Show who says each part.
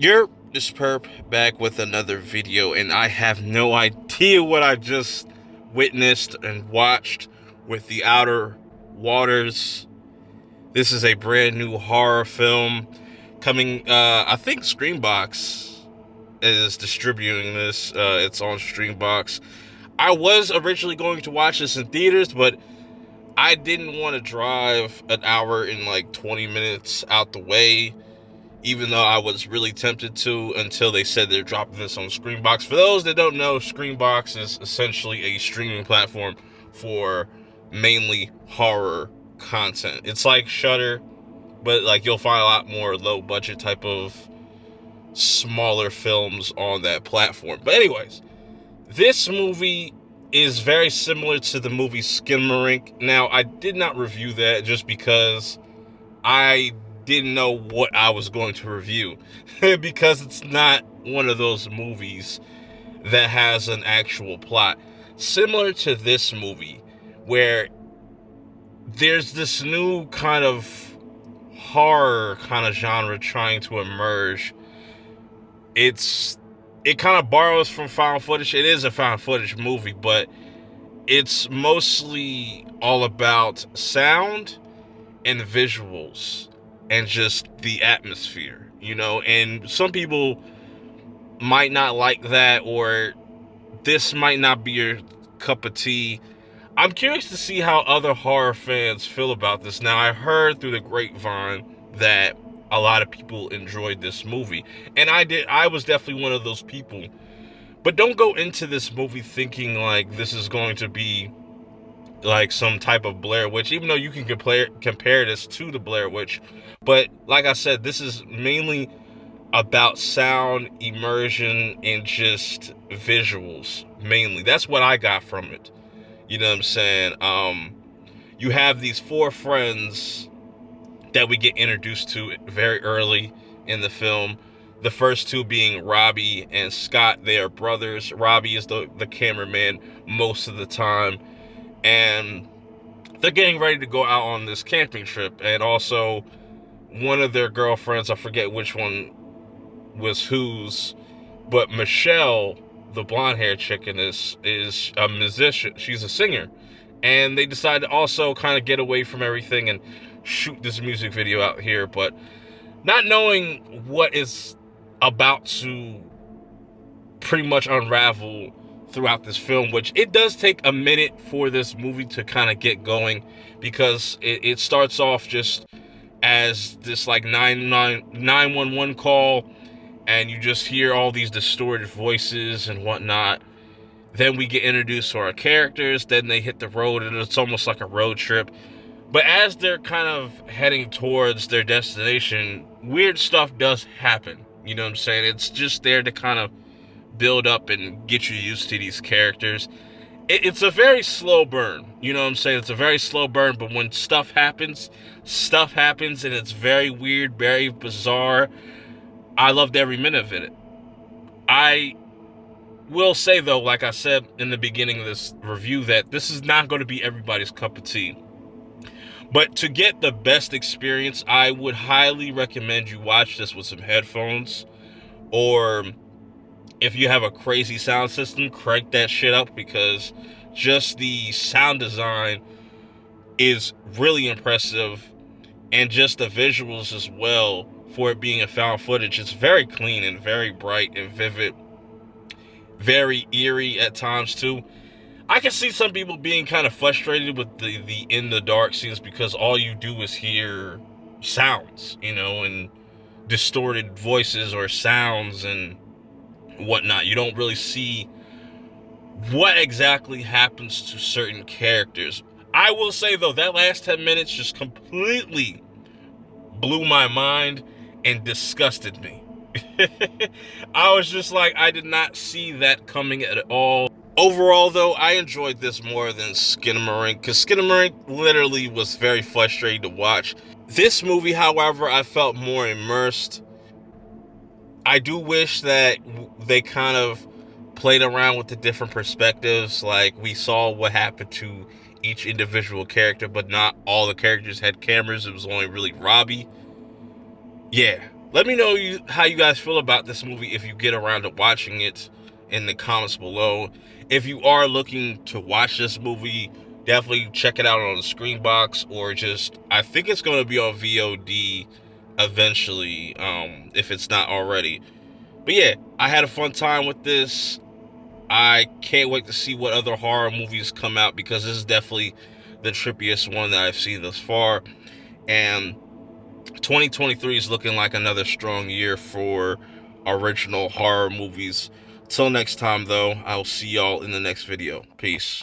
Speaker 1: You're this perp back with another video, and I have no idea what I just witnessed and watched with the Outer Waters. This is a brand new horror film coming. I think Screambox is distributing this. It's on Streambox. I was originally going to watch this in theaters, but I didn't want to drive an hour and like 20 minutes out the way, even though I was really tempted to, until they said they're dropping this on Screambox. For those that don't know, Screambox is essentially a streaming platform for mainly horror content. It's like Shudder, but like you'll find a lot more low budget type of smaller films on that platform. But anyways, this movie is very similar to the movie Skinamarink. Now, I did not review that just because I didn't know what I was going to review because it's not one of those movies that has an actual plot. Similar to this movie, where there's this new kind of horror kind of genre trying to emerge. It kind of borrows from found footage. It is a found footage movie, but it's mostly all about sound and visuals and just the atmosphere, and some people might not like that, or this might not be your cup of tea. I'm curious to see how other horror fans feel about this. Now, I heard through the grapevine that a lot of people enjoyed this movie, and I was definitely one of those people. But don't go into this movie thinking like this is going to be like some type of Blair Witch, even though you can compare this to the Blair Witch. But like I said, this is mainly about sound, immersion, and just visuals. Mainly, that's what I got from it. You know what I'm saying? You have these four friends that we get introduced to very early in the film. The first two being Robbie and Scott. They are brothers. Robbie is the cameraman most of the time, and they're getting ready to go out on this camping trip. And also, one of their girlfriends, I forget which one was whose, but Michelle, the blonde-haired chick in this, is a musician. She's a singer. And they decide to also kind of get away from everything and shoot this music video out here. But not knowing what is about to pretty much unravel throughout this film, which it does take a minute for this movie to kind of get going, because it starts off just as this like 911 call, and you just hear all these distorted voices and whatnot. Then we get introduced to our characters, then they hit the road, and it's almost like a road trip. But as they're kind of heading towards their destination, weird stuff does happen. You know what I'm saying? It's just there to kind of build up and get you used to these characters. It's a very slow burn. You know what I'm saying? It's a very slow burn, but when stuff happens, and it's very weird, very bizarre. I loved every minute of it. I will say, though, like I said in the beginning of this review, that this is not going to be everybody's cup of tea. But to get the best experience, I would highly recommend you watch this with some headphones, or if you have a crazy sound system, crank that shit up, because just the sound design is really impressive, and just the visuals as well. For it being a found footage, it's very clean and very bright and vivid, very eerie at times too. I can see some people being kind of frustrated with the in the dark scenes, because all you do is hear sounds, and distorted voices or sounds and whatnot. You don't really see what exactly happens to certain characters. I will say, though, that last 10 minutes just completely blew my mind and disgusted me. I was just like, I did not see that coming at all. Overall, though, I enjoyed this more than Skinamarink, because Skinamarink literally was very frustrating to watch. This movie, however, I felt more immersed. I do wish that they kind of played around with the different perspectives. Like, we saw what happened to each individual character, but not all the characters had cameras. It was only really Robbie. Yeah, Let me know how you guys feel about this movie if you get around to watching it in the comments below. If you are looking to watch this movie, definitely check it out on the Screenbox, or just, I think it's going to be on VOD eventually, if it's not already. But yeah, I had a fun time with this. I can't wait to see what other horror movies come out, because this is definitely the trippiest one that I've seen thus far. And 2023 is looking like another strong year for original horror movies. Till next time, though, I'll see y'all in the next video. Peace.